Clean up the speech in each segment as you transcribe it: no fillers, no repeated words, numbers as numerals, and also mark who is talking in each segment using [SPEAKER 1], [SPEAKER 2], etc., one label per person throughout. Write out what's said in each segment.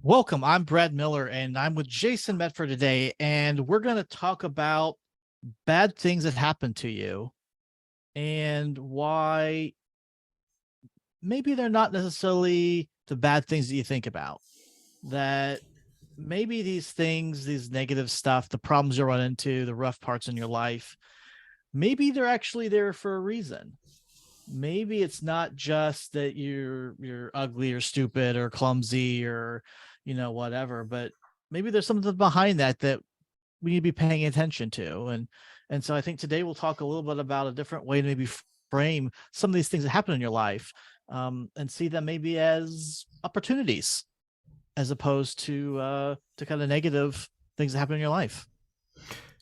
[SPEAKER 1] Welcome. I'm Brad Miller, and I'm with Jason Medford today, and we're going to talk about bad things that happen to you and why maybe they're not necessarily the bad things that you think about. That maybe these things, these negative stuff, the problems you run into, the rough parts in your life, maybe they're actually there for a reason. Maybe it's not just that you're ugly or stupid or clumsy or whatever, but maybe there's something behind that we need to be paying attention to. And so I think today we'll talk a little bit about a different way to maybe frame some of these things that happen in your life, and see them maybe as opportunities as opposed to kind of negative things that happen in your life.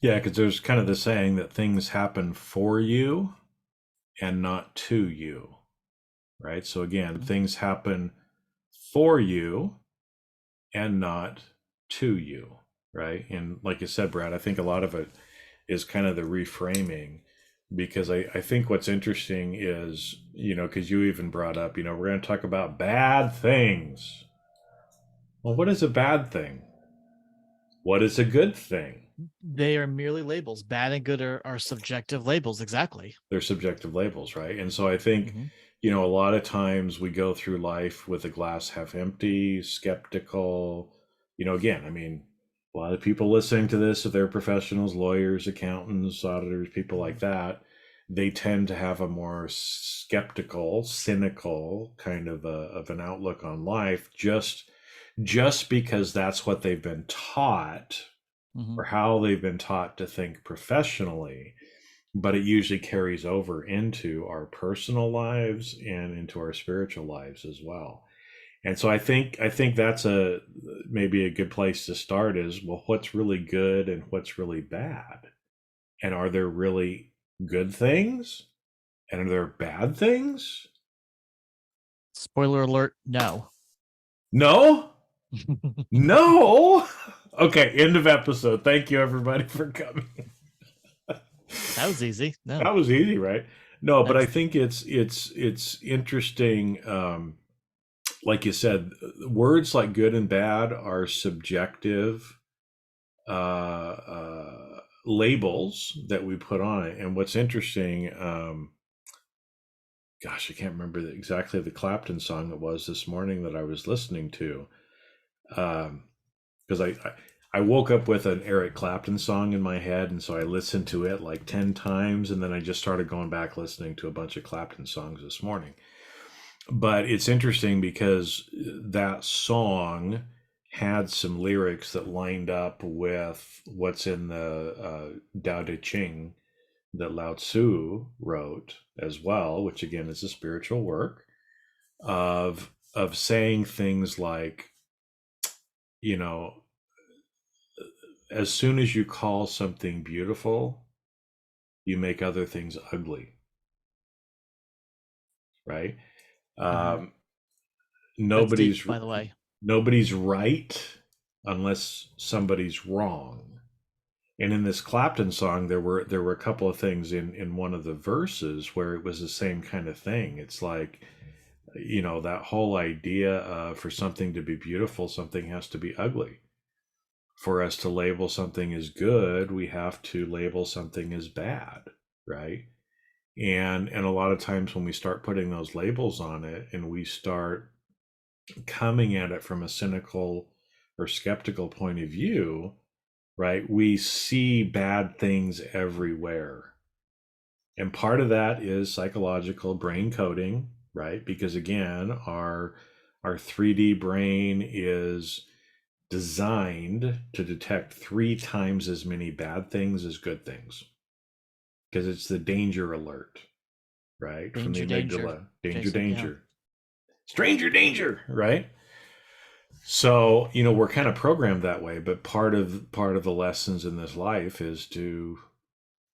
[SPEAKER 2] Yeah, because there's kind of the saying that things happen for you and not to you, right? So again,
[SPEAKER 1] Mhm.
[SPEAKER 2] things happen for you and not to you, right? And like you said, Brad, I think a lot of it is kind of the reframing because I think what's interesting is, because you even brought up, we're going to talk about bad things. Well, what is a bad thing? What is a good thing?
[SPEAKER 1] They are merely labels. Bad and good are subjective labels. Exactly.
[SPEAKER 2] They're subjective labels, right? And so I think,
[SPEAKER 1] Hmm.
[SPEAKER 2] a lot of times we go through life with a glass half empty, skeptical. Again, I mean, a lot of people listening to this, if they're professionals, lawyers, accountants, auditors, people like that, they tend to have a more skeptical, cynical kind of an outlook on life, just because that's what they've been taught
[SPEAKER 1] Hmm.
[SPEAKER 2] or how they've been taught to think professionally, but it usually carries over into our personal lives and into our spiritual lives as well. And so I think that's a maybe a good place to start is, well, what's really good and what's really bad? And are there really good things? And are there bad things?
[SPEAKER 1] Spoiler alert, no.
[SPEAKER 2] No? No. Okay, end of episode. Thank you everybody for coming.
[SPEAKER 1] That was easy. No.
[SPEAKER 2] That was easy, right? No, but I
[SPEAKER 1] Next.
[SPEAKER 2] think it's interesting. Like you said, words like good and bad are subjective labels that we put on it. And what's interesting, gosh, I can't remember exactly the Clapton song it was this morning that I was listening to, because I woke up with an Eric Clapton song in my head, and so I listened to it like 10 times, and then I just started going back listening to a bunch of Clapton songs this morning. But it's interesting because that song had some lyrics that lined up with what's in the Tao Te Ching that Lao Tzu wrote as well, which again is a spiritual work of saying things like, you know, as soon as you call something beautiful, you make other things ugly, right?
[SPEAKER 1] Hmm.
[SPEAKER 2] Um,
[SPEAKER 1] That's deep,
[SPEAKER 2] nobody's
[SPEAKER 1] by the way.
[SPEAKER 2] nobody's right unless somebody's wrong. And in this Clapton song, there were a couple of things in one of the verses where it was the same kind of thing. It's like, that whole idea of for something to be beautiful, something has to be ugly. For us to label something as good, we have to label something as bad, right? And a lot of times when we start putting those labels on it and we start coming at it from a cynical or skeptical point of view, right? We see bad things everywhere. And part of that is psychological brain coding, right? Because again, our 3D brain is designed to detect 3 times as many bad things as good things because it's the danger alert, right? From the
[SPEAKER 1] Danger, danger,
[SPEAKER 2] amygdala, danger,
[SPEAKER 1] Jason. Yeah.
[SPEAKER 2] danger, stranger danger, right? So, we're kind of programmed that way, but part of the lessons in this life is to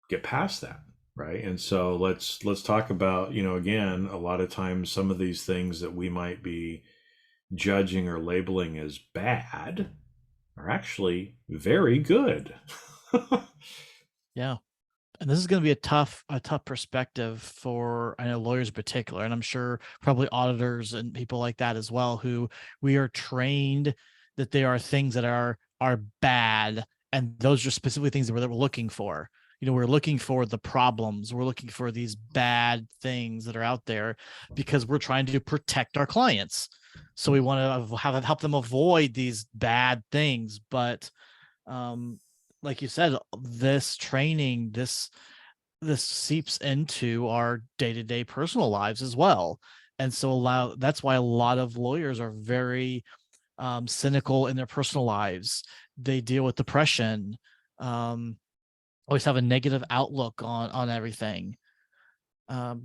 [SPEAKER 2] get past that, right? And so let's talk about, again, a lot of times some of these things that we might be judging or labeling as bad are actually very good.
[SPEAKER 1] Yeah. And this is going to be a tough perspective for, I know, lawyers in particular, and I'm sure probably auditors and people like that as well, who we are trained that there are things that are bad, and those are specifically things that we're looking for. We're looking for the problems. We're looking for these bad things that are out there because we're trying to protect our clients. So we want to help them avoid these bad things. But like you said, this training, this seeps into our day-to-day personal lives as well. And so that's why a lot of lawyers are very cynical in their personal lives. They deal with depression, always have a negative outlook on everything,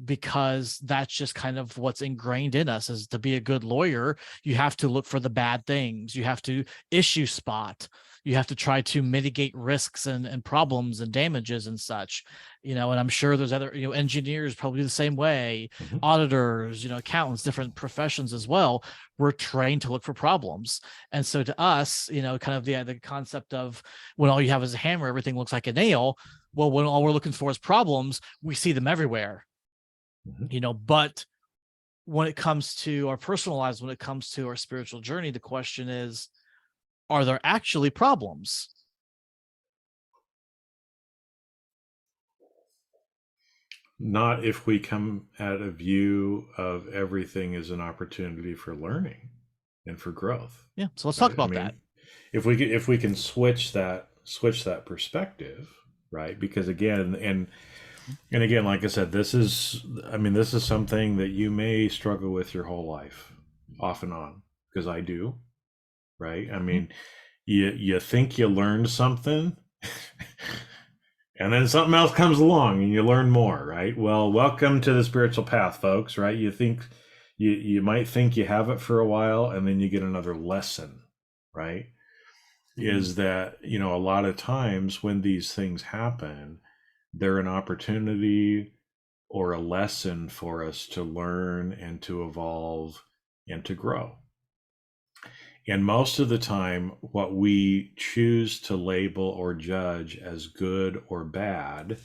[SPEAKER 1] because that's just kind of what's ingrained in us. Is to be a good lawyer, you have to look for the bad things. You have to issue spot. You have to try to mitigate risks and problems and damages and such. And I'm sure there's other, engineers probably the same way,
[SPEAKER 2] Mhm.
[SPEAKER 1] auditors, accountants, different professions as well. We're trained to look for problems. And so to us, kind of the concept of when all you have is a hammer, everything looks like a nail. Well, when all we're looking for is problems, we see them everywhere. But when it comes to our personal lives, when it comes to our spiritual journey, the question is, are there actually problems?
[SPEAKER 2] Not if we come at a view of everything as an opportunity for learning and for growth.
[SPEAKER 1] Yeah. So let's talk
[SPEAKER 2] Right? I
[SPEAKER 1] about that.
[SPEAKER 2] mean, if we can switch that perspective, right? Because again, and again, like I said, this is something that you may struggle with your whole life, off and on, because I do, right? I
[SPEAKER 1] Mhm.
[SPEAKER 2] mean, you think you learned something, and then something else comes along and you learn more, right? Well, welcome to the spiritual path, folks, right? You might think you have it for a while, and then you get another lesson, right? Is that, a lot of times when these things happen, they're an opportunity or a lesson for us to learn and to evolve and to grow. And most of the time, what we choose to label or judge as good or bad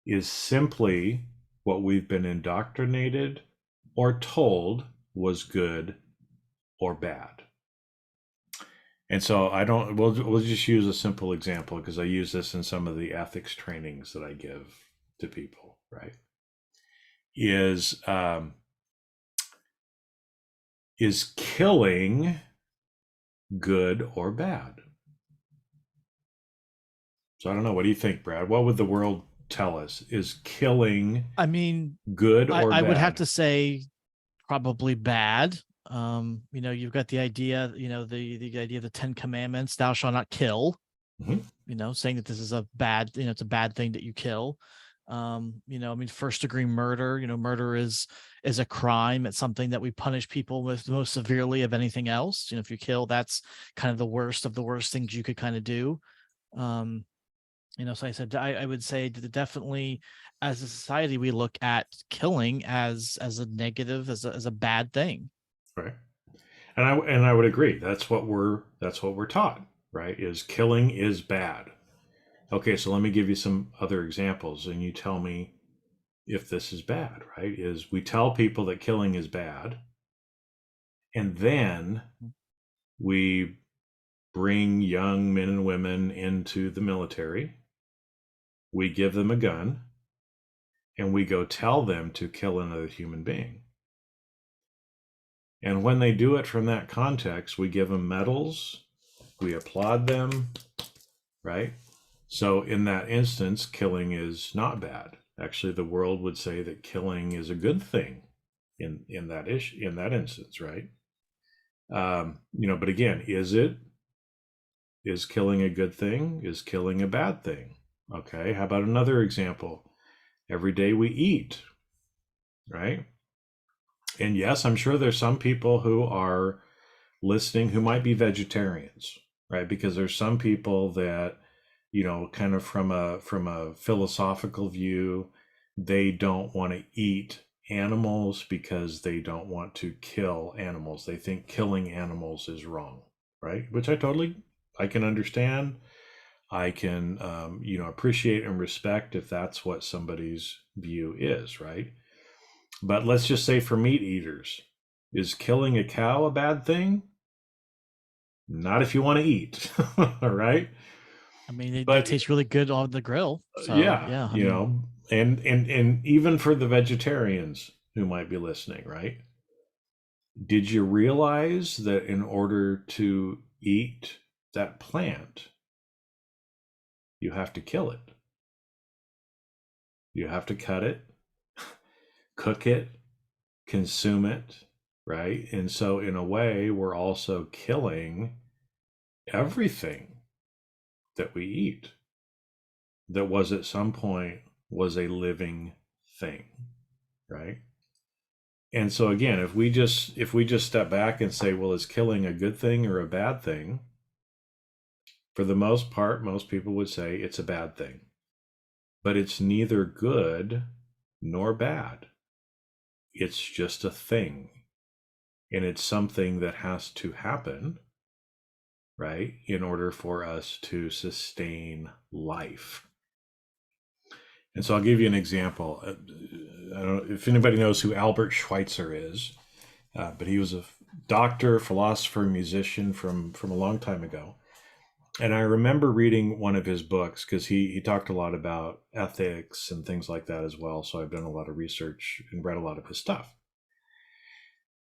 [SPEAKER 2] is simply what we've been indoctrinated or told was good or bad. And so we'll just use a simple example, because I use this in some of the ethics trainings that I give to people, right? Is killing good or bad? So I don't know. What do you think, Brad? What would the world tell us? Is killing
[SPEAKER 1] I mean,
[SPEAKER 2] good or
[SPEAKER 1] I would have
[SPEAKER 2] bad?
[SPEAKER 1] to say probably bad. You've got the idea, the idea of the 10 Commandments, thou shalt not kill,
[SPEAKER 2] Mhm.
[SPEAKER 1] saying that this is a bad, it's a bad thing that you kill. First degree murder, murder is a crime. It's something that we punish people with most severely of anything else. If you kill, that's kind of the worst of the worst things you could kind of do. Um, so I said, I would say that definitely as a society, we look at killing as a negative, as a bad thing.
[SPEAKER 2] Right. And I would agree. That's what we're taught, right? Is killing is bad. Okay, so let me give you some other examples, and you tell me if this is bad, right? Is we tell people that killing is bad, and then we bring young men and women into the military, we give them a gun, and we go tell them to kill another human being. And when they do it from that context, we give them medals, we applaud them, right? So in that instance, killing is not bad. Actually, the world would say that killing is a good thing in that instance, right? But again, is killing a good thing? Is killing a bad thing? Okay, how about another example? Every day we eat, right? And yes, I'm sure there's some people who are listening who might be vegetarians, right? Because there's some people that, kind of from a philosophical view, they don't want to eat animals because they don't want to kill animals. They think killing animals is wrong, right? Which I can understand. I can, appreciate and respect if that's what somebody's view is, right? But let's just say for meat eaters, is killing a cow a bad thing? Not if you want to eat. All right.
[SPEAKER 1] I mean, they
[SPEAKER 2] But
[SPEAKER 1] taste really good on the grill. So
[SPEAKER 2] yeah,
[SPEAKER 1] yeah, I
[SPEAKER 2] you
[SPEAKER 1] mean,
[SPEAKER 2] know, and even for the vegetarians who might be listening, right? Did you realize that in order to eat that plant, you have to kill it? You have to cut it, cook it, consume it, right? And so, in a way, we're also killing everything that we eat that was at some point was a living thing, right? And so again, if we just step back and say, well, is killing a good thing or a bad thing? For the most part, most people would say it's a bad thing. But it's neither good nor bad. It's just a thing. And it's something that has to happen, right, in order for us to sustain life. And so I'll give you an example. I don't know if anybody knows who Albert Schweitzer is, but he was a doctor, philosopher, musician from a long time ago. And I remember reading one of his books because he talked a lot about ethics and things like that as well. So I've done a lot of research and read a lot of his stuff.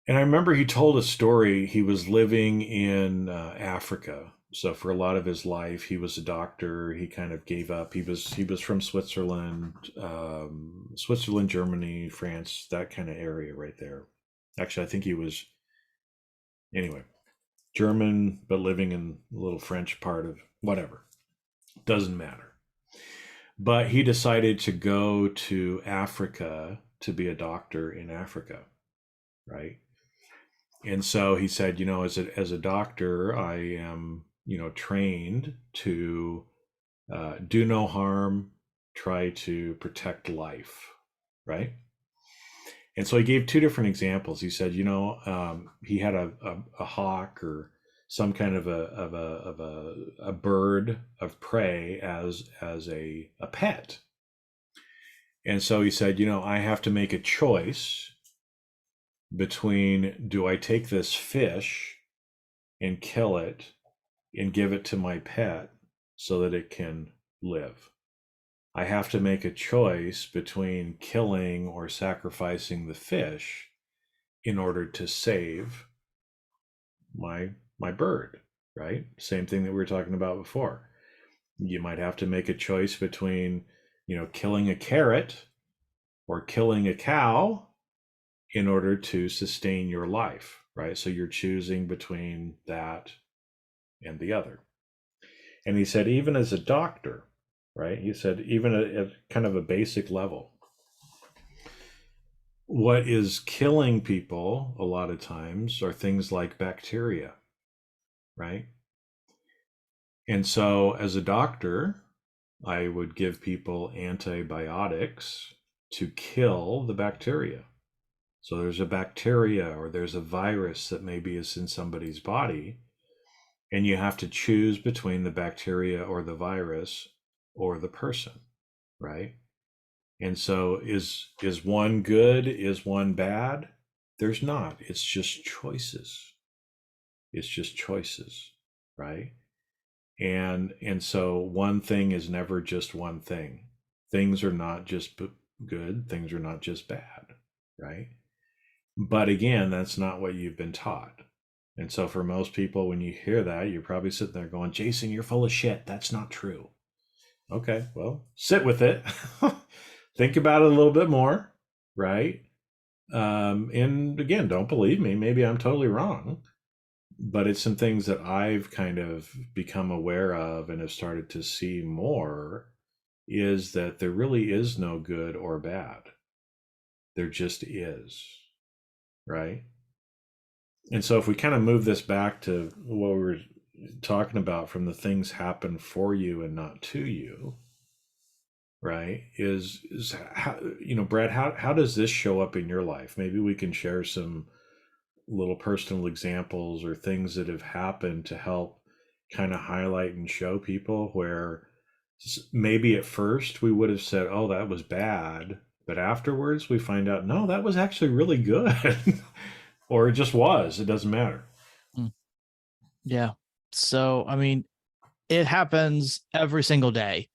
[SPEAKER 2] And I remember he told a story. He was living in Africa. So for a lot of his life, he was a doctor. He kind of gave up. He was from Switzerland, Switzerland, Germany, France, that kind of area right there. Actually, I think he was anyway German, but living in a little French part of whatever. Doesn't matter. But he decided to go to Africa to be a doctor in Africa, right? And so he said, as a doctor, I am, trained to do no harm, try to protect life, right? And so he gave two different examples. He said, he had a hawk or some kind of a bird of prey as a pet. And so he said, I have to make a choice between, do I take this fish and kill it and give it to my pet so that it can live? I have to make a choice between killing or sacrificing the fish in order to save my bird, right? Same thing that we were talking about before. You might have to make a choice between, killing a carrot or killing a cow in order to sustain your life, right? So you're choosing between that and the other. And he said, even as a doctor, right? He said, even at kind of a basic level, what is killing people a lot of times are things like bacteria, right? And so as a doctor, I would give people antibiotics to kill the bacteria. So there's a bacteria or there's a virus that maybe is in somebody's body, and you have to choose between the bacteria or the virus or the person, right? And so is one good? Is one bad? There's not. It's just choices. It's just choices, right? And so one thing is never just one thing. Things are not just good, things are not just bad, right? But again, that's not what you've been taught. And so for most people, when you hear that, you're probably sitting there going, Jason, you're full of shit. That's not true. Okay, well, sit with it. Think about it a little bit more, right? And again, don't believe me. Maybe I'm totally wrong, but it's some things that I've kind of become aware of and have started to see more is that there really is no good or bad. There just is, right? And so if we kind of move this back to what we were talking about from the things happen for you and not to you, right? Is how, Brad, how does this show up in your life? Maybe we can share some little personal examples or things that have happened to help kind of highlight and show people where maybe at first we would have said, oh, that was bad, but afterwards we find out, no, that was actually really good. Or it just was, it doesn't matter.
[SPEAKER 1] mm, yeah. So, I mean, it happens every single day.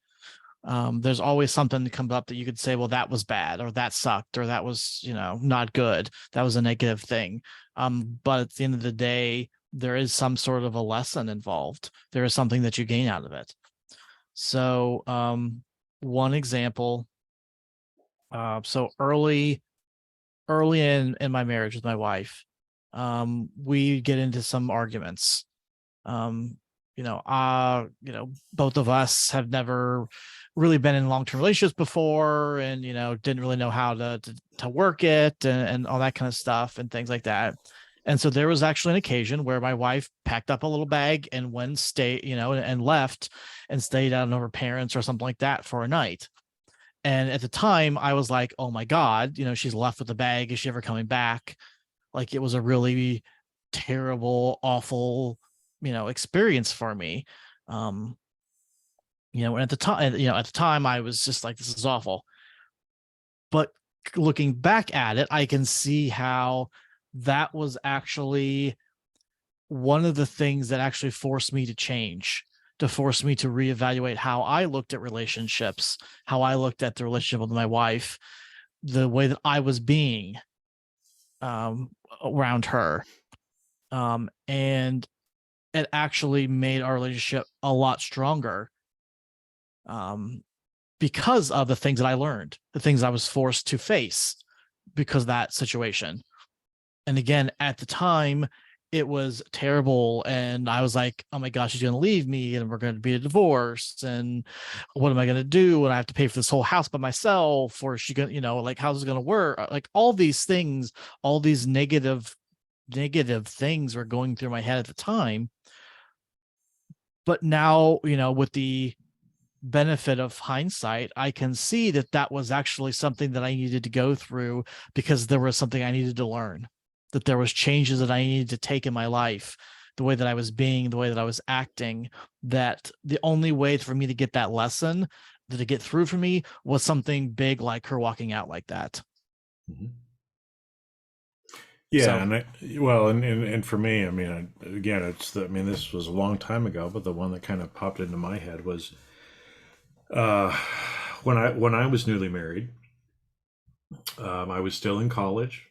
[SPEAKER 1] There's always something that comes up that you could say, well, that was bad, or that sucked, or that was, not good. That was a negative thing. But at the end of the day, there is some sort of a lesson involved. There is something that you gain out of it. So, one example, so early in my marriage with my wife, we get into some arguments. um both of us have never really been in long-term relationships before, and didn't really know how to work it, and all that kind of stuff and things like that. And so there was actually an occasion where my wife packed up a little bag and went and stayed, and left and stayed out of her parents or something like that for a night. And at the time I was like, oh my God, she's left with the bag, is she ever coming back? Like, it was a really terrible, awful, experience for me. Um, and at the time I was just like, this is awful. But looking back at it, I can see how that was actually one of the things that actually forced me to change, to force me to reevaluate how I looked at relationships, how I looked at the relationship with my wife, the way that I was being around her. And it actually made our relationship a lot stronger, um, because of the things that I learned, the things I was forced to face because of that situation. And again, at the time, it was terrible. And I was like, oh my gosh, she's going to leave me and we're going to be a divorce. And what am I going to do? And I have to pay for this whole house by myself? Or is she going to, like, how's it going to work? Like, all these things, all these negative things were going through my head at the time. But now, with the benefit of hindsight, I can see that that was actually something that I needed to go through, because there was something I needed to learn, that there was changes that I needed to take in my life, the way that I was being, the way that I was acting, that the only way for me to get that lesson, to get through for me, was something big like her walking out like that.
[SPEAKER 2] Mm-hmm. Yeah,
[SPEAKER 1] So
[SPEAKER 2] and for me, I mean, again, this was a long time ago, but the one that kind of popped into my head was uh, when I was newly married. I was still in college.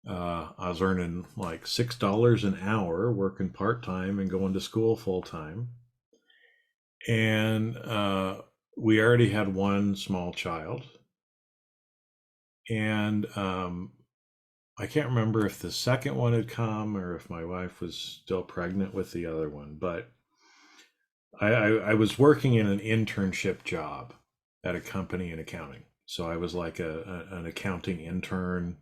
[SPEAKER 2] I was earning like $6 an hour, working part time and going to school full time, and we already had one small child, and I can't remember if the second one had come or if my wife was still pregnant with the other one, but I was working in an internship job at a company in accounting. So I was like an accounting intern.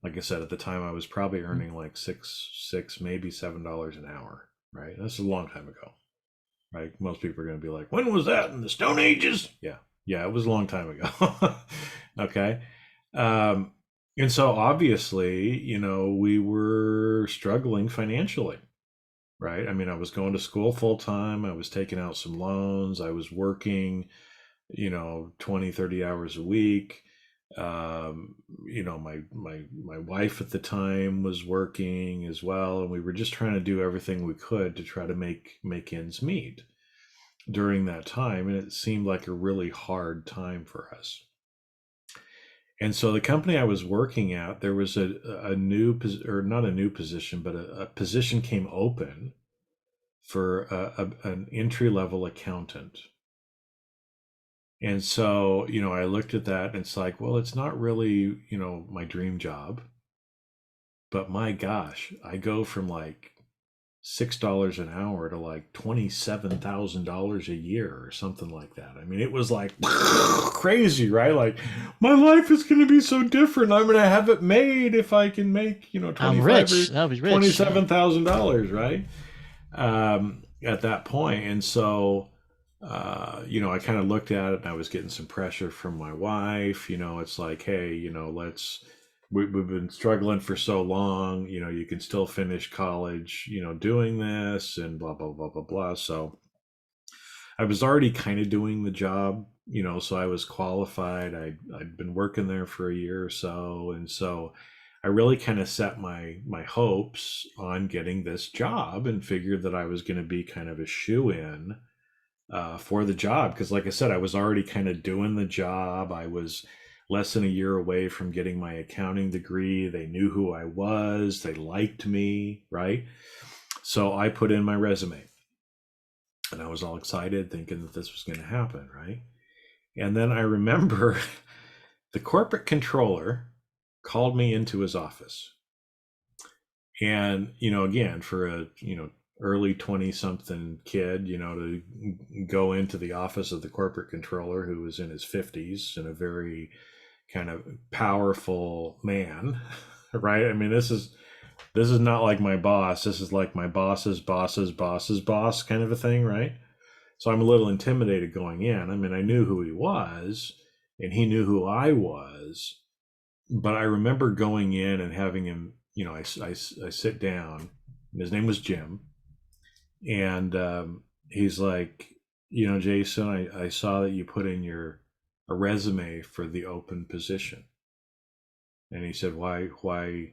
[SPEAKER 2] Like I said, at the time I was probably earning like six, maybe $7 an hour. Right, that's a long time ago. Right, most people are going to be like, "When was that? In the Stone Ages?" Yeah, yeah, it was a long time ago. Okay, um, and so obviously, we were struggling financially, right? I mean, I was going to school full time. I was taking out some loans. I was working, 20, 30 hours a week. My wife at the time was working as well, and we were just trying to do everything we could to try to make ends meet during that time, and it seemed like a really hard time for us. And so the company I was working at, there was a new or not a new position, but a position came open for an entry level accountant. And so, I looked at that and it's like, well, it's not really, my dream job, but my gosh, I go from like $6 an hour to like $27,000 a year or something like that. I mean, it was like crazy, right? Like, my life is going to be so different. I'm going to have it made if I can make,
[SPEAKER 1] I'm
[SPEAKER 2] 25 or
[SPEAKER 1] rich. That'll be rich.
[SPEAKER 2] $27,000, right? At that point. And so, I kind of looked at it and I was getting some pressure from my wife. It's like, hey, we've been struggling for so long, you can still finish college, doing this and blah, blah, blah, blah, blah. So I was already kind of doing the job, so I was qualified. I'd been working there for a year or so. And so I really kind of set my hopes on getting this job and figured that I was going to be kind of a shoe-in for the job. Because like I said, I was already kind of doing the job. I was less than a year away from getting my accounting degree. They knew who I was. They liked me, right? So I put in my resume and I was all excited thinking that this was going to happen, right? And then I remember the corporate controller called me into his office. And, again, for a, early 20 something kid, to go into the office of the corporate controller who was in his 50s and a very kind of powerful man, right? I mean, this is not like my boss. This is like my boss's boss's boss's boss kind of a thing, right? So I'm a little intimidated going in. I mean, I knew who he was and he knew who I was, but I remember going in and having him, I sit down, and his name was Jim, and he's like, Jason, I saw that you put in a resume for the open position. And he said, why do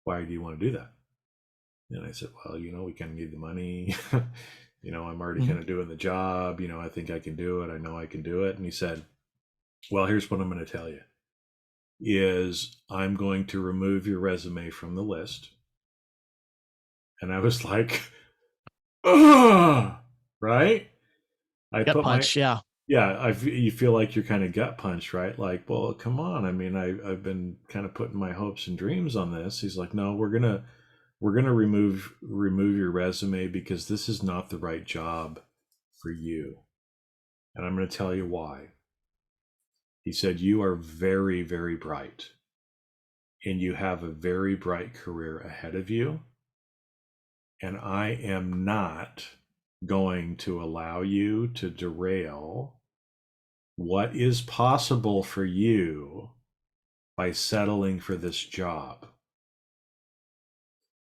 [SPEAKER 2] you want to do that? And I said, well, we kind of need the money. I'm already kind of doing the job. I think I can do it. I know I can do it. And he said, well, here's what I'm going to tell you is I'm going to remove your resume from the list. And I was like, oh, right? I
[SPEAKER 1] Gut
[SPEAKER 2] put
[SPEAKER 1] punch, yeah.
[SPEAKER 2] you feel like you're kind of gut punched, right? Like, well, come on. I mean, I've been kind of putting my hopes and dreams on this. He's like, no, we're gonna remove your resume because this is not the right job for you. And I'm going to tell you why. He said, you are very, very bright and you have a very bright career ahead of you. And I am not going to allow you to derail what is possible for you by settling for this job.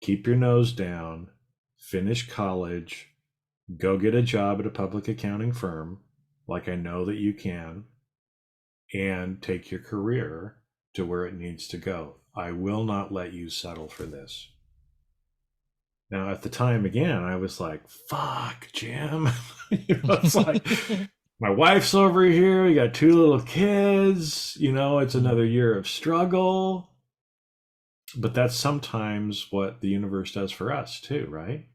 [SPEAKER 2] Keep your nose down, finish college, go get a job at a public accounting firm, like I know that you can, and take your career to where it needs to go. I will not let you settle for this. Now, at the time, again, I was like, fuck, Jim. It's like, my wife's over here. We got 2 little kids. It's another year of struggle. But that's sometimes what the universe does for us too, right?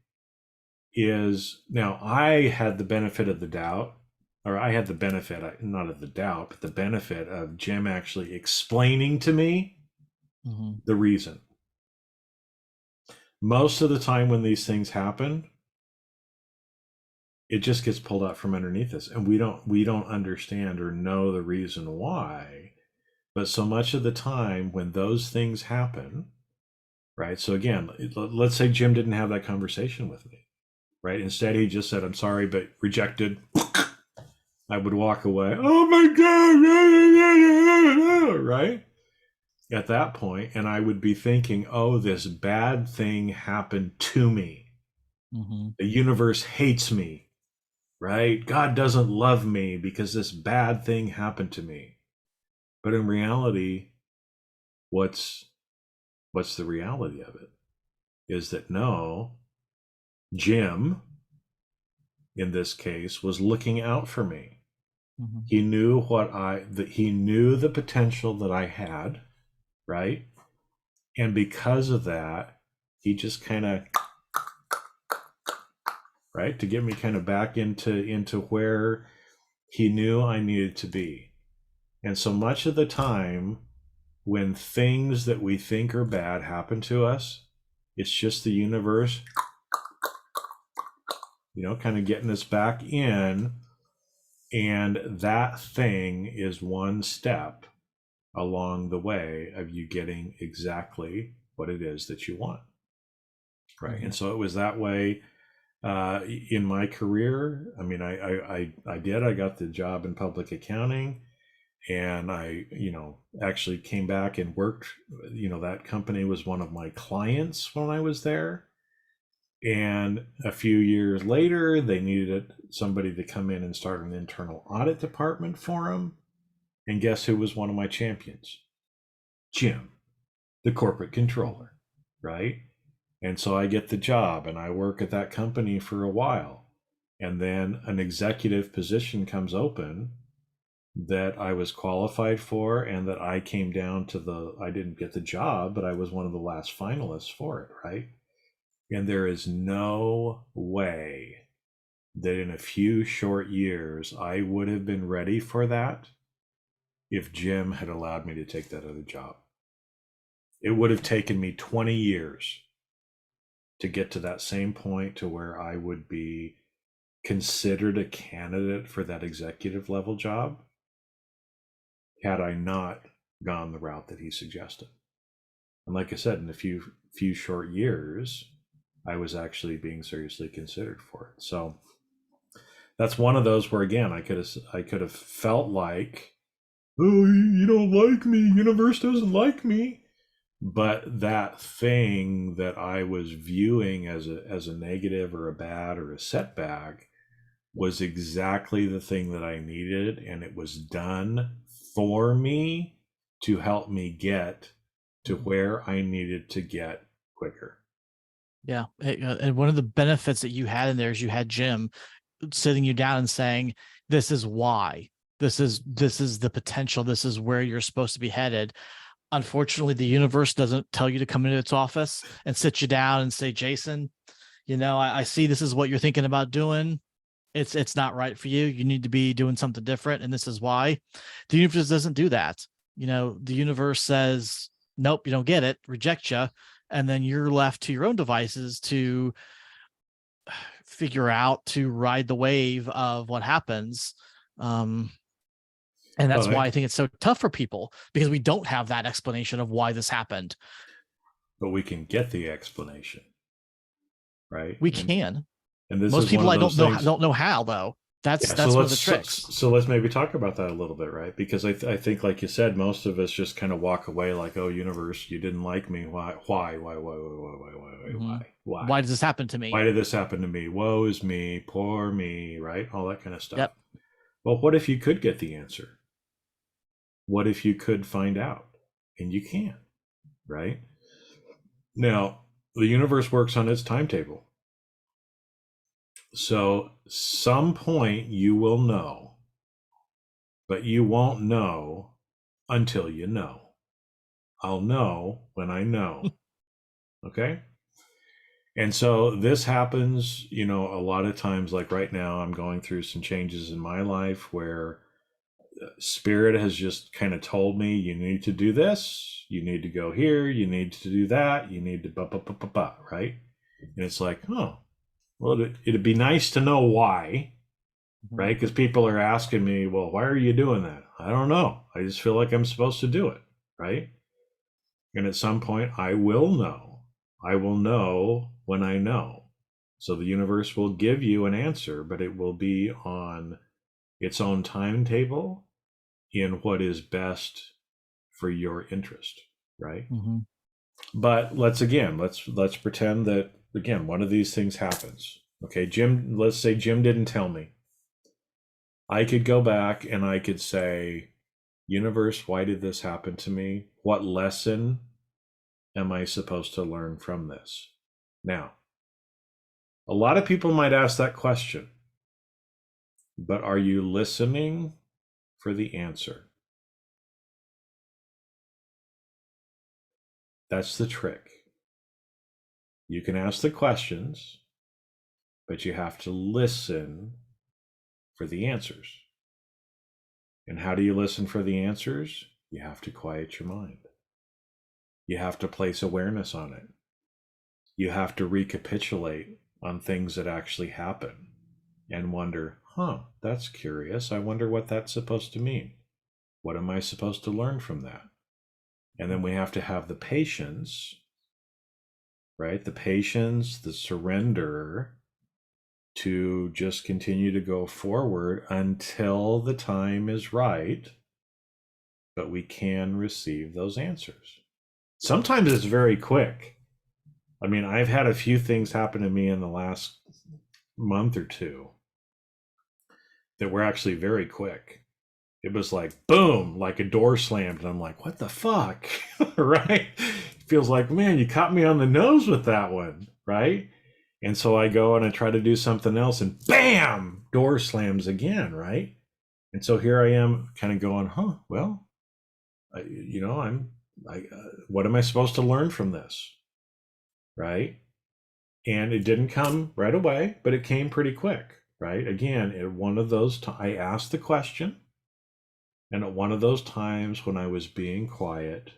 [SPEAKER 2] Is now I had the benefit of the doubt, or I had the benefit, not of the doubt, but the benefit of Jim actually explaining to me the reason. Most of the time when these things happen, it just gets pulled out from underneath us, and we don't understand or know the reason why. But so much of the time when those things happen, right? So again, let's say Jim didn't have that conversation with me, right? Instead, he just said, I'm sorry, but rejected. I would walk away. Oh my God, right? At that point, and I would be thinking, oh, this bad thing happened to me. The universe hates me, right? God doesn't love me because this bad thing happened to me. But in reality, what's the reality of it? Is that no, Jim, in this case, was looking out for me. He knew he knew the potential that I had, right? And because of that, he just kind of, right, to get me kind of back into where he knew I needed to be. And so much of the time, when things that we think are bad happen to us, it's just the universe, kind of getting us back in. And that thing is one step along the way of you getting exactly what it is that you want. Right. And so it was that way in my career. I mean, I got the job in public accounting, and I, actually came back and worked, that company was one of my clients when I was there. And a few years later, they needed somebody to come in and start an internal audit department for them. And guess who was one of my champions? Jim. the corporate controller, right? And so I get the job and I work at that company for a while. And then an executive position comes open that I was qualified for, and that I came down to I didn't get the job, but I was one of the last finalists for it, right? And there is no way that in a few short years I would have been ready for that if Jim had allowed me to take that other job. It would have taken me 20 years to get to that same point to where I would be considered a candidate for that executive level job had I not gone the route that he suggested. And like I said, in a few short years, I was actually being seriously considered for it. So that's one of those where, again, I could have felt like, oh, you don't like me, universe doesn't like me. But that thing that I was viewing as a negative or a bad or a setback was exactly the thing that I needed, and it was done for me to help me get to where I needed to get quicker.
[SPEAKER 1] Yeah. And one of the benefits that you had in there is you had Jim sitting you down and saying, this is why, this is the potential, this is where you're supposed to be headed. Unfortunately, the universe doesn't tell you to come into its office and sit you down and say, Jason, I see this is what you're thinking about doing. It's not right for you. You need to be doing something different. And this is why. The universe doesn't do that. The universe says, nope, you don't get it, reject you. And then you're left to your own devices to figure out, to ride the wave of what happens. And that's why I think it's so tough for people, because we don't have that explanation of why this happened.
[SPEAKER 2] But we can get the explanation, right?
[SPEAKER 1] We can.
[SPEAKER 2] And this
[SPEAKER 1] most
[SPEAKER 2] is
[SPEAKER 1] people
[SPEAKER 2] one of
[SPEAKER 1] I
[SPEAKER 2] those
[SPEAKER 1] don't know how, though. That's one of the tricks.
[SPEAKER 2] So let's maybe talk about that a little bit, right? Because I think, like you said, most of us just kind of walk away like, "Oh, universe, you didn't like me. Why?
[SPEAKER 1] Why does this happen to me?
[SPEAKER 2] Why did this happen to me? Woe is me, poor me," right? All that kind of stuff.
[SPEAKER 1] Yep.
[SPEAKER 2] Well, what if you could get the answer? What if you could find out? And you can, right? Now, the universe works on its timetable. So some point you will know, but you won't know until you know. I'll know when I know. Okay? And so this happens, a lot of times, like right now, I'm going through some changes in my life where Spirit has just kind of told me, you need to do this, you need to go here, you need to do that, you need to right? And it's like, oh, well, it'd be nice to know why, right? Because people are asking me, well, why are you doing that? I don't know. I just feel like I'm supposed to do it, right? And at some point, I will know. I will know when I know. So the universe will give you an answer, but it will be on its own timetable in what is best for your interest, right?
[SPEAKER 1] Mm-hmm.
[SPEAKER 2] But let's pretend that, again, one of these things happens. Okay, let's say Jim didn't tell me. I could go back and I could say, universe, why did this happen to me? What lesson am I supposed to learn from this? Now, a lot of people might ask that question, but are you listening for the answer? That's the trick. You can ask the questions, but you have to listen for the answers. And how do you listen for the answers? You have to quiet your mind. You have to place awareness on it. You have to recapitulate on things that actually happen and wonder, that's curious. I wonder what that's supposed to mean. What am I supposed to learn from that? And then we have to have the patience, right? The patience, the surrender to just continue to go forward until the time is right, but we can receive those answers. Sometimes it's very quick. I mean, I've had a few things happen to me in the last month or two that were actually very quick. It was like, boom, like a door slammed. And I'm like, what the fuck? Right? feels like, man, you caught me on the nose with that one, right? And so I go and I try to do something else, and bam, door slams again, right? And so here I am, kind of going, huh? Well, what am I supposed to learn from this, right? And it didn't come right away, but it came pretty quick, right? Again, at one of those, I asked the question, and at one of those times when I was being quiet,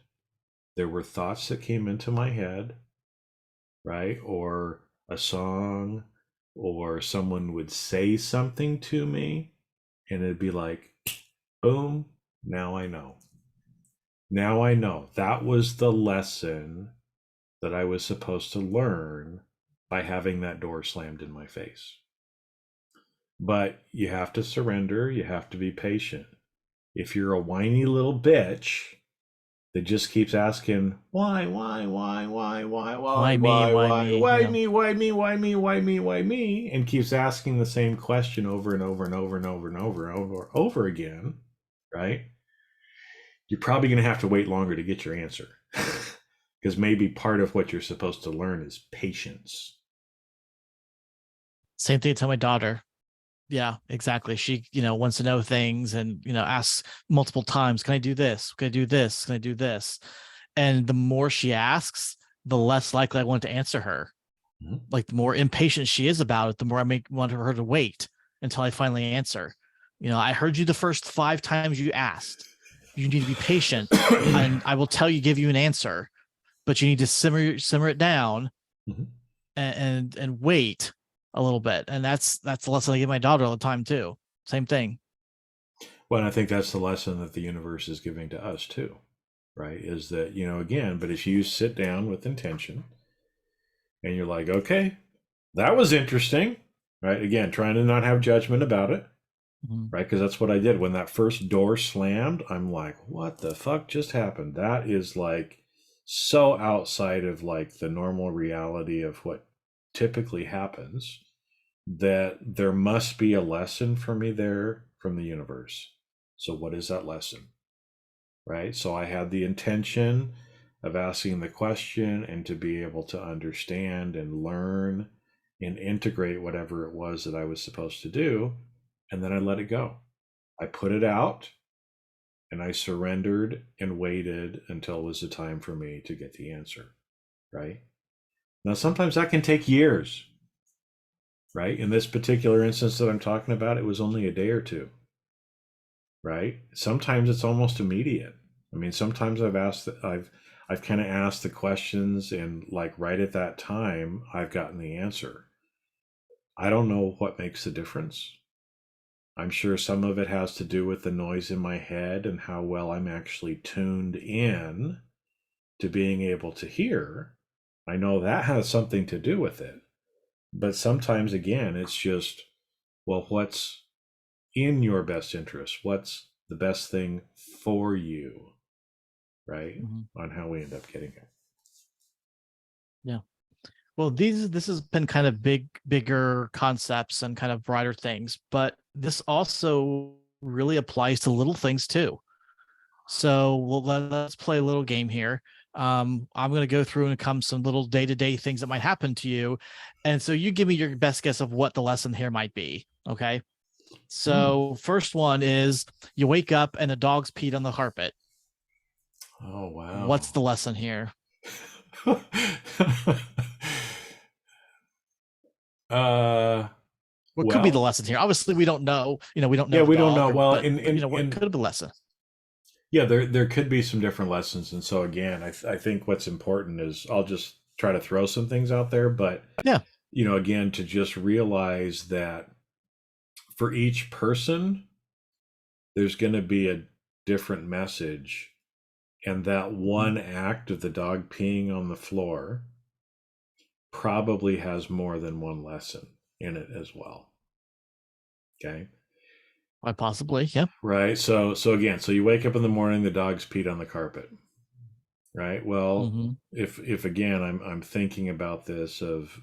[SPEAKER 2] there were thoughts that came into my head, right? Or a song, or someone would say something to me, and it'd be like, boom, now I know. Now I know. That was the lesson that I was supposed to learn by having that door slammed in my face. But you have to surrender, you have to be patient. If you're a whiny little bitch that just keeps asking, why me, and keeps asking the same question over and over and over and over and over again, right? You're probably going to have to wait longer to get your answer. Because maybe part of what you're supposed to learn is patience.
[SPEAKER 1] Same thing to my daughter. Yeah, exactly. She, wants to know things and, asks multiple times, can I do this? Can I do this? Can I do this? And the more she asks, the less likely I want to answer her. Mm-hmm. Like the more impatient she is about it, the more I want her to wait until I finally answer. I heard you the first 5 times you asked. You need to be patient, and I will give you an answer, but you need to simmer it down, mm-hmm. and wait a little bit. And that's the lesson I give my daughter all the time too. Same thing.
[SPEAKER 2] Well, and I think that's the lesson that the universe is giving to us too, right? Is that, again, but if you sit down with intention and you're like, okay, that was interesting, right? Again, trying to not have judgment about it, mm-hmm. right? Because that's what I did when that first door slammed. I'm like, what the fuck just happened? That is like so outside of like the normal reality of what typically happens, that there must be a lesson for me there from the universe. So what is that lesson? Right? So I had the intention of asking the question and to be able to understand and learn and integrate whatever it was that I was supposed to do. And then I let it go. I put it out and I surrendered and waited until it was the time for me to get the answer. Right? Now, sometimes that can take years. Right? In this particular instance that I'm talking about, it was only a day or two. Right? Sometimes it's almost immediate. I mean, sometimes I've kind of asked the questions, and like right at that time, I've gotten the answer. I don't know what makes the difference. I'm sure some of it has to do with the noise in my head and how well I'm actually tuned in to being able to hear. I know that has something to do with it. But sometimes, again, it's just, well, what's in your best interest? What's the best thing for you? Right? Mm-hmm. On how we end up getting it.
[SPEAKER 1] Yeah. Well, this has been kind of bigger concepts and kind of broader things, but this also really applies to little things too. So let's play a little game here. I'm going to go through and come some little day-to-day things that might happen to you. And so you give me your best guess of what the lesson here might be. Okay. So First one is you wake up and a dog's peed on the carpet.
[SPEAKER 2] Oh, wow.
[SPEAKER 1] What's the lesson here?
[SPEAKER 2] What
[SPEAKER 1] could be the lesson here? Obviously, we don't know. We don't know.
[SPEAKER 2] Yeah, we don't know. Well,
[SPEAKER 1] what could be the lesson?
[SPEAKER 2] Yeah, there could be some different lessons. And so again, I think what's important is I'll just try to throw some things out there, but
[SPEAKER 1] yeah,
[SPEAKER 2] again, to just realize that for each person, there's going to be a different message. And that one act of the dog peeing on the floor probably has more than one lesson in it as well. Okay.
[SPEAKER 1] Quite possibly, yeah.
[SPEAKER 2] Right. So again, so you wake up in the morning, the dog's peed on the carpet. Right. Well, if again, I'm thinking about this of,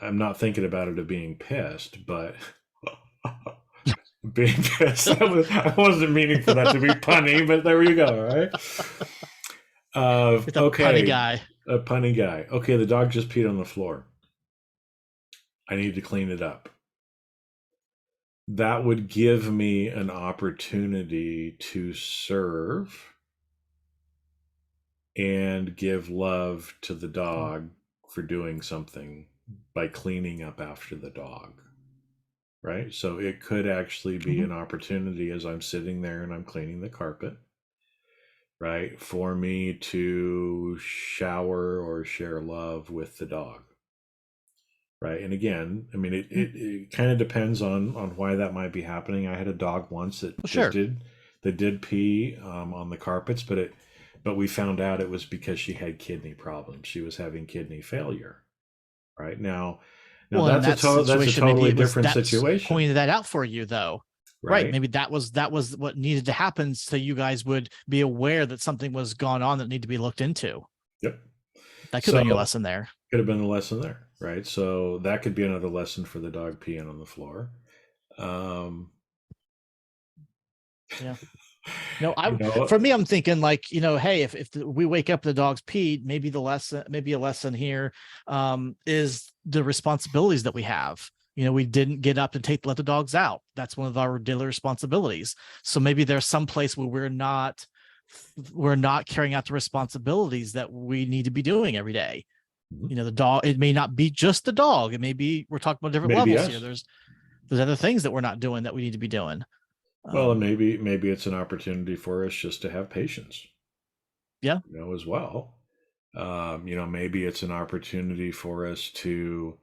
[SPEAKER 2] I'm not thinking about it of being pissed, but being pissed. I wasn't meaning for that to be punny, but there you go. Right.
[SPEAKER 1] It's a punny
[SPEAKER 2] Okay,
[SPEAKER 1] guy.
[SPEAKER 2] a punny guy. Okay, the dog just peed on the floor. I need to clean it up. That would give me an opportunity to serve and give love to the dog for doing something by cleaning up after the dog. Right? So it could actually be
[SPEAKER 1] Mhm.
[SPEAKER 2] an opportunity as I'm sitting there and I'm cleaning the carpet, right? For me to shower or share love with the dog. Right. And again, I mean,
[SPEAKER 1] Mm,
[SPEAKER 2] it kind of depends on why that might be happening. I had a dog once
[SPEAKER 1] well,
[SPEAKER 2] that
[SPEAKER 1] sure.
[SPEAKER 2] did pee on the carpets, but we found out it was because she had kidney problems. She was having kidney failure. Right now
[SPEAKER 1] Well, in that
[SPEAKER 2] that's a
[SPEAKER 1] situation, maybe
[SPEAKER 2] totally
[SPEAKER 1] it was
[SPEAKER 2] different
[SPEAKER 1] that's
[SPEAKER 2] situation.
[SPEAKER 1] pointed that out for you, though. Right?
[SPEAKER 2] Right.
[SPEAKER 1] Maybe that was what needed to happen, so you guys would be aware that something was going on that needed to be looked into.
[SPEAKER 2] Yep.
[SPEAKER 1] That could have
[SPEAKER 2] So
[SPEAKER 1] been your lesson there.
[SPEAKER 2] could have been a lesson there, right? So that could be another lesson for the dog peeing on the floor. Um,
[SPEAKER 1] Yeah. No,
[SPEAKER 2] you know,
[SPEAKER 1] for me, I'm thinking like, hey, if we wake up the dog's peed, maybe a lesson here is the responsibilities that we have. We didn't get up and let the dogs out. That's one of our daily responsibilities. So maybe there's some place where we're not carrying out the responsibilities that we need to be doing every day.
[SPEAKER 2] mhm,
[SPEAKER 1] The dog, it may not be just the dog. It may be we're talking about different
[SPEAKER 2] maybe
[SPEAKER 1] levels here.
[SPEAKER 2] yes.
[SPEAKER 1] There's other things that we're not doing that we need to be doing.
[SPEAKER 2] Well, and
[SPEAKER 1] Um,
[SPEAKER 2] maybe it's an opportunity for us just to have patience,
[SPEAKER 1] yeah.
[SPEAKER 2] as well. Maybe it's an opportunity for us to,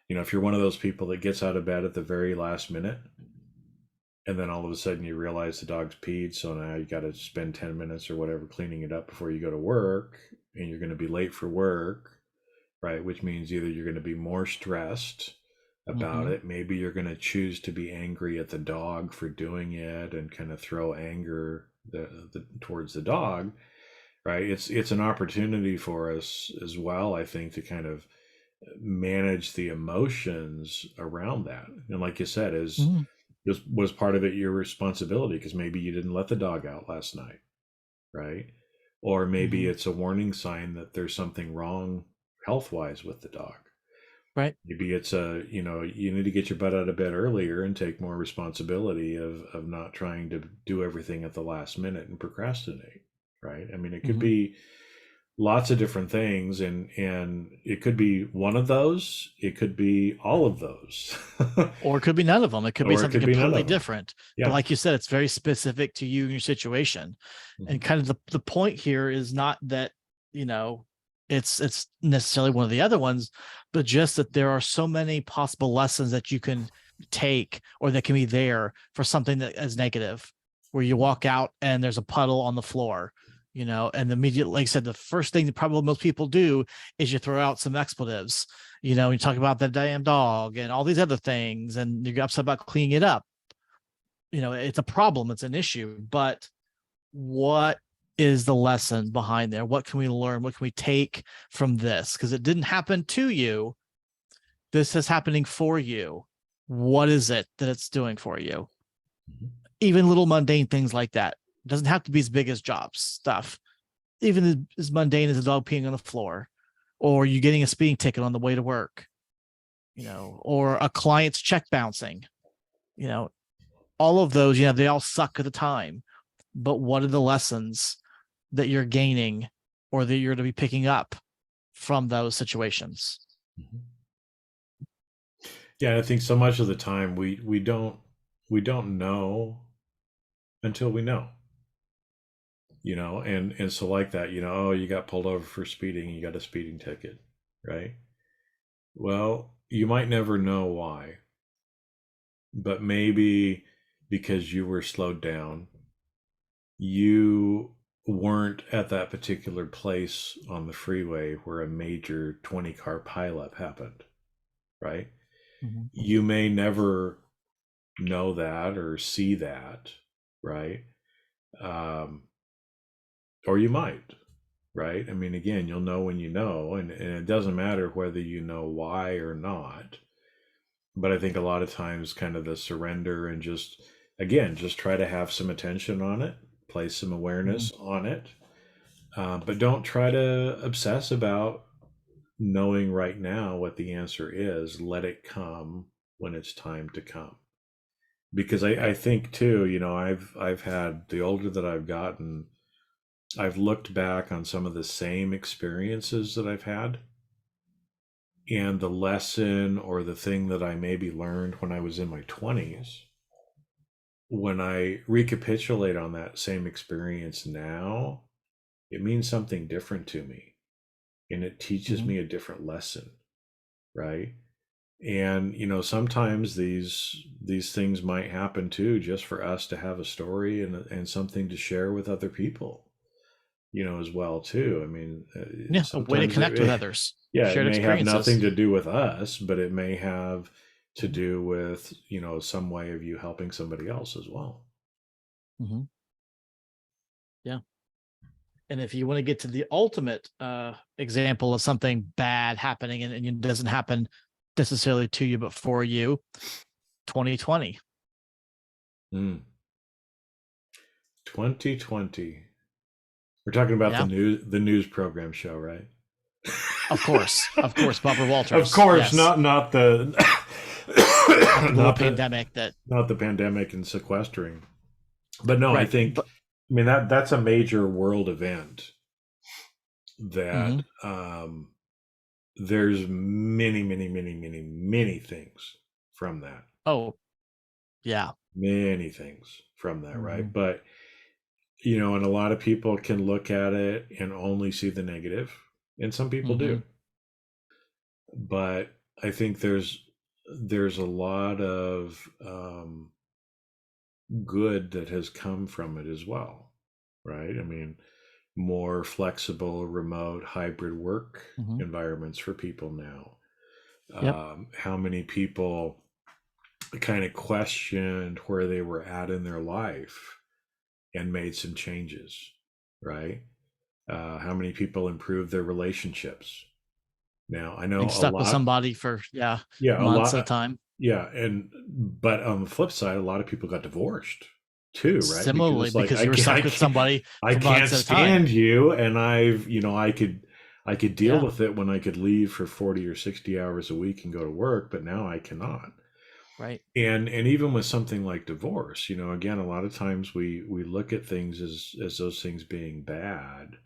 [SPEAKER 2] if you're one of those people that gets out of bed at the very last minute, and then all of a sudden you realize the dog's peed, so now you got to spend 10 minutes or whatever cleaning it up before you go to work, and you're going to be late for work, right? Which means either you're going to be more stressed about
[SPEAKER 1] Mm-hmm.
[SPEAKER 2] it. Maybe you're going to choose to be angry at the dog for doing it and kind of throw anger towards the dog, right? It's an opportunity for us as well, I think, to kind of manage the emotions around that. And like you said, is
[SPEAKER 1] Mm-hmm.
[SPEAKER 2] was part of it your responsibility because maybe you didn't let the dog out last night, right? Or maybe
[SPEAKER 1] Mm-hmm.
[SPEAKER 2] it's a warning sign that there's something wrong health wise with the dog.
[SPEAKER 1] Right.
[SPEAKER 2] Maybe it's you need to get your butt out of bed earlier and take more responsibility of not trying to do everything at the last minute and procrastinate, right? I mean, it could
[SPEAKER 1] Mm-hmm.
[SPEAKER 2] be lots of different things, and it could be one of those, it could be all of those.
[SPEAKER 1] Or it could be none of them. It could be
[SPEAKER 2] Or it
[SPEAKER 1] something
[SPEAKER 2] could be none
[SPEAKER 1] completely
[SPEAKER 2] of them.
[SPEAKER 1] different. But
[SPEAKER 2] Yeah.
[SPEAKER 1] like you said, it's very specific to you and your situation.
[SPEAKER 2] Mhm.
[SPEAKER 1] And kind of the point here is not that, you know, it's necessarily one of the other ones, but just that there are so many possible lessons that you can take or that can be there for something that is negative, where you walk out and there's a puddle on the floor, and immediately, like I said, the first thing that probably most people do is you throw out some expletives. You talk about the damn dog and all these other things, and you're upset about cleaning it up. It's a problem, it's an issue, but what is the lesson behind there? What can we learn? What can we take from this? Because it didn't happen to you. This is happening for you. What is it that it's doing for you?
[SPEAKER 2] Mhm.
[SPEAKER 1] Even little mundane things like that. It doesn't have to be as big as jobs stuff. Even as mundane as a dog peeing on the floor, or you getting a speeding ticket on the way to work, or a client's check bouncing, you know, all of those, they all suck at the time. But what are the lessons that you're gaining or that you're going to be picking up from those situations?
[SPEAKER 2] Mhm. Yeah, I think so much of the time we don't know until we know, and so like that, oh, you got pulled over for speeding, you got a speeding ticket, right? Well, you might never know why, but maybe because you were slowed down, you weren't at that particular place on the freeway where a major 20 car pileup happened, right?
[SPEAKER 1] Mhm.
[SPEAKER 2] You may never know that or see that, right? Um, or you might, right? I mean, again, you'll know when you know, and it doesn't matter whether you know why or not. But I think a lot of times, kind of the surrender and just try to have some attention on it, place some
[SPEAKER 1] Mhm.
[SPEAKER 2] awareness on it, But don't try to obsess about knowing right now what the answer is. Let it come when it's time to come. Because I think too, I've had, the older that I've gotten, I've looked back on some of the same experiences that I've had, and the lesson or the thing that I maybe learned when I was in my 20s, when I recapitulate on that same experience now, it means something different to me, and it teaches
[SPEAKER 1] Mhm.
[SPEAKER 2] me a different lesson, right? And sometimes these things might happen too, just for us to have a story and something to share with other people, as well too. I mean,
[SPEAKER 1] Yeah, a way to
[SPEAKER 2] sometimes
[SPEAKER 1] connect with others,
[SPEAKER 2] yeah, it
[SPEAKER 1] shared
[SPEAKER 2] may have nothing
[SPEAKER 1] experiences.
[SPEAKER 2] to do with us, but it may have to
[SPEAKER 1] Mhm.
[SPEAKER 2] do with, some way of you helping somebody else as well.
[SPEAKER 1] Mhm. Yeah. And if you want to get to the ultimate example of something bad happening and it doesn't happen necessarily to you, but for you, 2020.
[SPEAKER 2] Mm. 2020. We're talking about
[SPEAKER 1] Yeah,
[SPEAKER 2] the news program show, right?
[SPEAKER 1] of course, Barbara
[SPEAKER 2] Of
[SPEAKER 1] Walters.
[SPEAKER 2] course,
[SPEAKER 1] Yes,
[SPEAKER 2] not the
[SPEAKER 1] not the global
[SPEAKER 2] not the
[SPEAKER 1] pandemic that
[SPEAKER 2] not the pandemic and sequestering. But no, I
[SPEAKER 1] right,
[SPEAKER 2] think,
[SPEAKER 1] but
[SPEAKER 2] I mean, that's a major world event
[SPEAKER 1] mhm.
[SPEAKER 2] that, there's many, many, many, many, many things from that.
[SPEAKER 1] Oh yeah,
[SPEAKER 2] Many things from that, right?
[SPEAKER 1] hmm
[SPEAKER 2] But, and a lot of people can look at it and only see the negative, and some people
[SPEAKER 1] hmm
[SPEAKER 2] do. But I think there's a lot of, good that has come from it as well, right? I mean, more flexible, remote, hybrid work
[SPEAKER 1] hmm
[SPEAKER 2] environments for people now.
[SPEAKER 1] yep.
[SPEAKER 2] How many people kind of questioned where they were at in their life and made some changes, right? How many people improved their relationships? Now, I know
[SPEAKER 1] Being
[SPEAKER 2] a
[SPEAKER 1] stuck with
[SPEAKER 2] lot,
[SPEAKER 1] somebody for
[SPEAKER 2] yeah, a
[SPEAKER 1] months at a
[SPEAKER 2] lot,
[SPEAKER 1] time.
[SPEAKER 2] yeah, but on the flip side, a lot of people got divorced too, right?
[SPEAKER 1] Similarly,
[SPEAKER 2] Because like
[SPEAKER 1] because you were stuck with somebody
[SPEAKER 2] I
[SPEAKER 1] for
[SPEAKER 2] can't
[SPEAKER 1] months at a time.
[SPEAKER 2] stand you, and I could deal
[SPEAKER 1] Yeah,
[SPEAKER 2] with it when I could leave for 40 or 60 hours a week and go to work, but now I cannot.
[SPEAKER 1] right.
[SPEAKER 2] And even with something like divorce, again, a lot of times we look at things as those things being bad,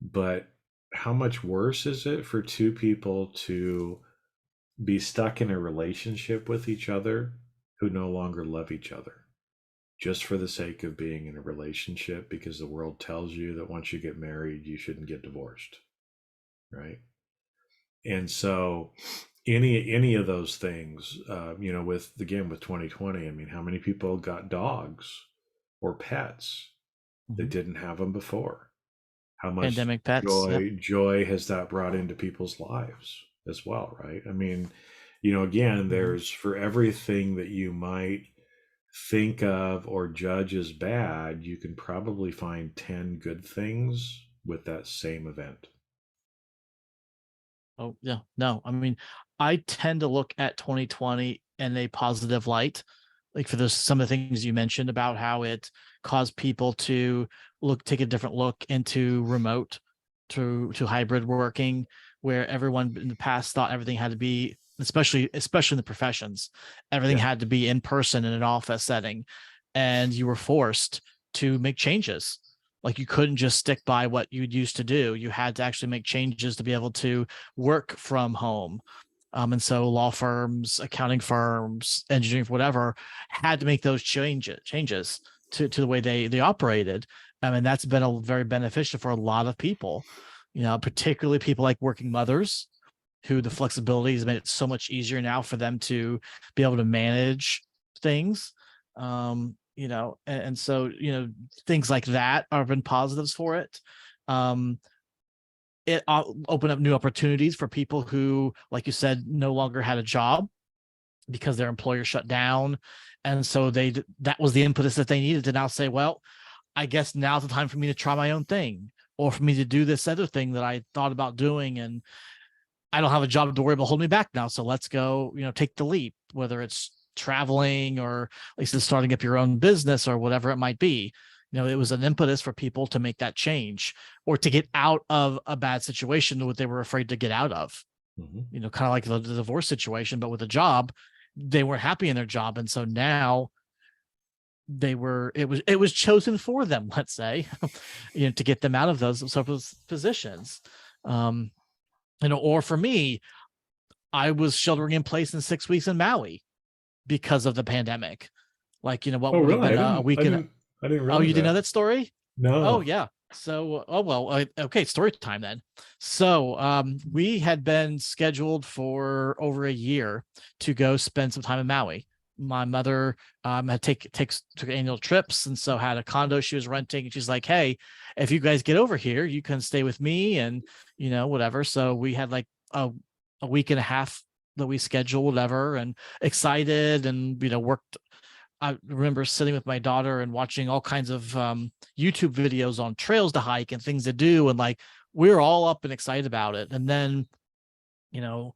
[SPEAKER 2] but how much worse is it for two people to be stuck in a relationship with each other who no longer love each other, just for the sake of being in a relationship, because the world tells you that once you get married you shouldn't get divorced, right? And so any of those things, with, again, with 2020, I mean, how many people got dogs or pets that
[SPEAKER 1] hmm
[SPEAKER 2] didn't have them before? How much
[SPEAKER 1] Pandemic pets. Yep.
[SPEAKER 2] joy has that brought into people's lives as well, right? I mean, again,
[SPEAKER 1] hmm
[SPEAKER 2] there's, for everything that you might think of or judge as bad, you can probably find 10 good things with that same event.
[SPEAKER 1] Oh yeah, no, I mean, I tend to look at 2020 in a positive light, like for those some of the things you mentioned about how it caused people to take a different look into remote to hybrid working, where everyone in the past thought everything had to be, especially in the professions, everything
[SPEAKER 2] Yeah.
[SPEAKER 1] had to be in person in an office setting, and you were forced to make changes. Like you couldn't just stick by what you used to do. You had to actually make changes to be able to work from home. And so law firms, accounting firms, engineering, whatever, had to make those changes to the way they operated. And that's been very beneficial for a lot of people, particularly people like working mothers who the flexibility has made it so much easier now for them to be able to manage things. And so, things like that have been positives for it. Um, it opened up new opportunities for people who, like you said, no longer had a job because their employer shut down. And so that was the impetus that they needed to now say, well, I guess now's the time for me to try my own thing, or for me to do this other thing that I thought about doing. And I don't have a job to worry about holding me back now. So let's go, take the leap, whether it's traveling or at least starting up your own business or whatever it might be. It was an impetus for people to make that change or to get out of a bad situation what they were afraid to get out of.
[SPEAKER 2] Mhm.
[SPEAKER 1] Kind of like the divorce situation, but with a job, they weren't happy in their job, and so now it was chosen for them, let's say, to get them out of those sort of positions. Um, or for me, I was sheltering in place in 6 weeks in Maui because of the pandemic. Like, what
[SPEAKER 2] Oh,
[SPEAKER 1] would have
[SPEAKER 2] really?
[SPEAKER 1] been a week and
[SPEAKER 2] I didn't
[SPEAKER 1] oh,
[SPEAKER 2] realize
[SPEAKER 1] you didn't know
[SPEAKER 2] that.
[SPEAKER 1] that story? Oh,
[SPEAKER 2] No.
[SPEAKER 1] yeah. So, oh well, okay, story time then. So, we had been scheduled for over a year to go spend some time in Maui. My mother had took annual trips, and so had a condo she was renting. And she's like, "Hey, if you guys get over here, you can stay with me, and whatever." So we had like a week and a half that we scheduled, whatever, and excited, and worked. I remember sitting with my daughter and watching all kinds of YouTube videos on trails to hike and things to do. And like, we were all up and excited about it. And then, you know,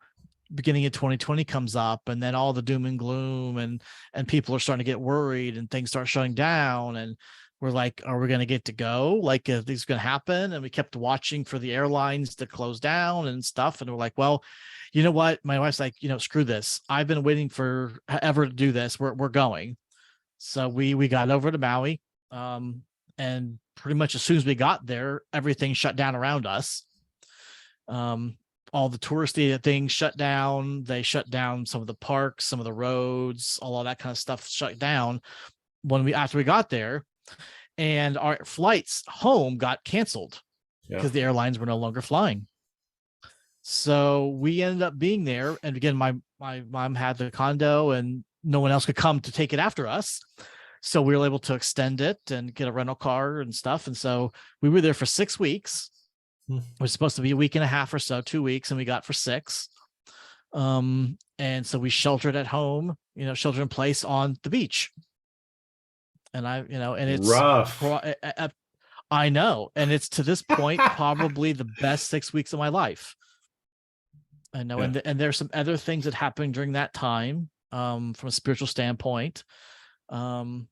[SPEAKER 1] beginning of 2020 comes up, and then all the doom and gloom, and people are starting to get worried, and things start shutting down. And we're like, are we going to get to go? Like, is this going to happen? And we kept watching for the airlines to close down and stuff. And we're like, well, you know what? My wife's like, screw this. I've been waiting for ever to do this. We're going. So we got over to Maui, and pretty much as soon as we got there, everything shut down around us. Um, all the touristy things shut down. They shut down some of the parks, some of the roads, all of that kind of stuff shut down after we got there, and our flights home got canceled
[SPEAKER 2] Yeah.
[SPEAKER 1] because the airlines were no longer flying. So we ended up being there, and again, my mom had the condo, and no one else could come to take it after us. So we were able to extend it and get a rental car and stuff. And so we were there for 6 weeks.
[SPEAKER 2] Hmm.
[SPEAKER 1] It was supposed to be a week and a half or so, 2 weeks, and we got for 6. And so we sheltered at home, shelter in place on the beach. And and it's
[SPEAKER 2] Rough.
[SPEAKER 1] I know, and it's to this point probably the best 6 weeks of my life. I know,
[SPEAKER 2] Yeah.
[SPEAKER 1] and there's some other things that happened during that time, from a spiritual standpoint. Um,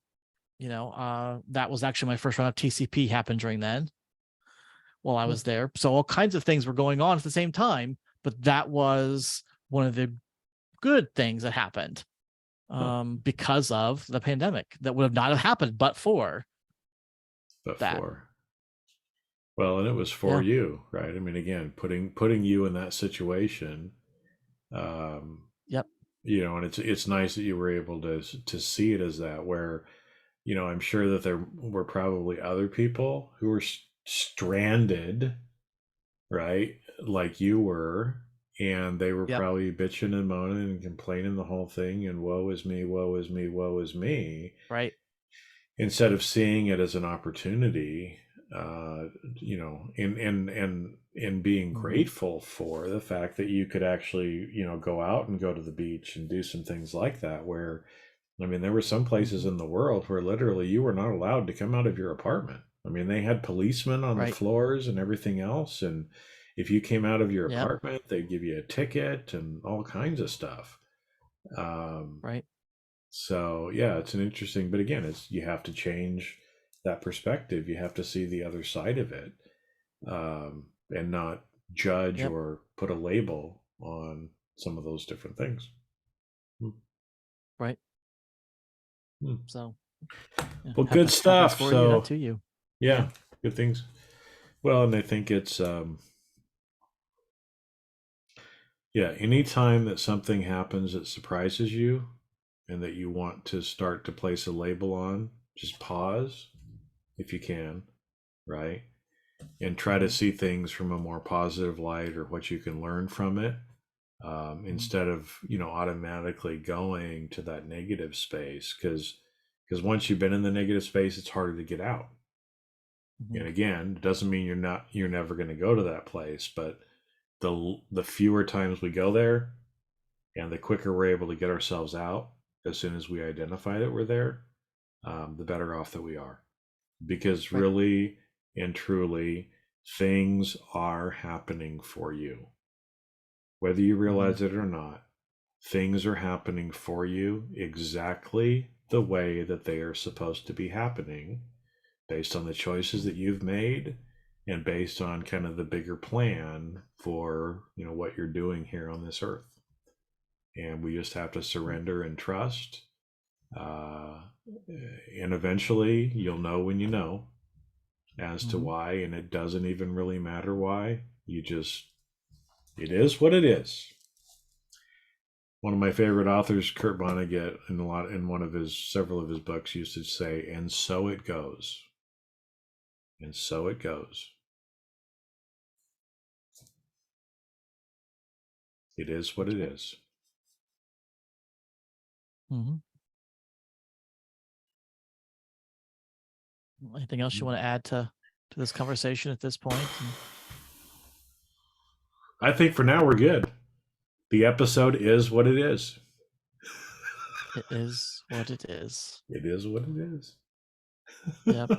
[SPEAKER 1] that was actually my first round of TCP happened during then while I was there. So all kinds of things were going on at the same time, but that was one of the good things that happened, because of the pandemic that would have not have happened but for
[SPEAKER 2] But
[SPEAKER 1] that.
[SPEAKER 2] for well, and it was for
[SPEAKER 1] Yeah.
[SPEAKER 2] you, right? I mean, again, putting you in that situation, um,
[SPEAKER 1] Yep.
[SPEAKER 2] and it's nice that you were able to see it as that. Where, I'm sure that there were probably other people who were stranded, right, like you were, and they were
[SPEAKER 1] Yep.
[SPEAKER 2] probably bitching and moaning and complaining the whole thing, and woe is me, woe is me, woe is me,
[SPEAKER 1] Right.
[SPEAKER 2] instead of seeing it as an opportunity, uh, and being
[SPEAKER 1] Mm-hmm.
[SPEAKER 2] grateful for the fact that you could actually, go out and go to the beach and do some things like that. Where, I mean, there were some places
[SPEAKER 1] Mm-hmm.
[SPEAKER 2] in the world where literally you were not allowed to come out of your apartment. I mean, they had policemen on the
[SPEAKER 1] Right.
[SPEAKER 2] floors and everything else. And if you came out of your
[SPEAKER 1] Yep.
[SPEAKER 2] apartment, they'd give you a ticket and all kinds of stuff. Um,
[SPEAKER 1] Right.
[SPEAKER 2] so yeah, it's an interesting, but again, you have to change that perspective. You have to see the other side of it, and not judge
[SPEAKER 1] Yep.
[SPEAKER 2] or put a label on some of those different things. Hmm.
[SPEAKER 1] Right.
[SPEAKER 2] Hmm.
[SPEAKER 1] So
[SPEAKER 2] Well, good
[SPEAKER 1] happens
[SPEAKER 2] stuff.
[SPEAKER 1] for you, not
[SPEAKER 2] So
[SPEAKER 1] to you. Yeah.
[SPEAKER 2] yeah, good things. Well, and I think it's yeah, anytime that something happens that surprises you and that you want to start to place a label on, just pause if you can, right? And try to
[SPEAKER 1] Mm-hmm.
[SPEAKER 2] see things from a more positive light or what you can learn from it,
[SPEAKER 1] Mm-hmm.
[SPEAKER 2] instead of, automatically going to that negative space. Because once you've been in the negative space, it's harder to get out.
[SPEAKER 1] Mm-hmm.
[SPEAKER 2] And again, it doesn't mean you're never going to go to that place, but the fewer times we go there and the quicker we're able to get ourselves out as soon as we identify that we're there, the better off that we are. Because
[SPEAKER 1] Right.
[SPEAKER 2] really and truly, things are happening for you. Whether you
[SPEAKER 1] Mm-hmm.
[SPEAKER 2] realize it or not, things are happening for you exactly the way that they are supposed to be happening, based on the choices that you've made and based on kind of the bigger plan for, what you're doing here on this earth. And we just have to surrender and trust. And eventually you'll know when you know as to why, and it doesn't even really matter why. It is what it is. One of my favorite authors, Kurt Vonnegut, in several of his books, used to say, "And so it goes, and so it goes." It is what it is.
[SPEAKER 1] Mm-hmm. Anything else you want to add to this conversation at this point?
[SPEAKER 2] I think for now we're good. The episode is what it is.
[SPEAKER 1] It is what it is.
[SPEAKER 2] It is what it is.
[SPEAKER 1] Yep.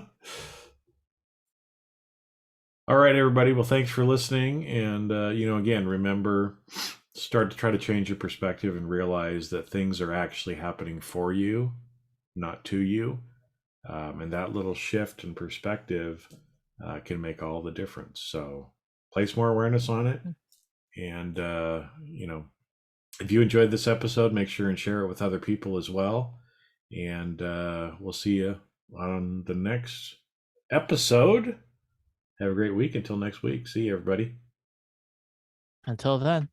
[SPEAKER 2] All right, everybody. Well, thanks for listening. And, again, remember, start to try to change your perspective and realize that things are actually happening for you, not to you. And that little shift in perspective can make all the difference. So place more awareness on it. And, if you enjoyed this episode, make sure and share it with other people as well. And we'll see you on the next episode. Have a great week. Until next week. See you, everybody.
[SPEAKER 1] Until then.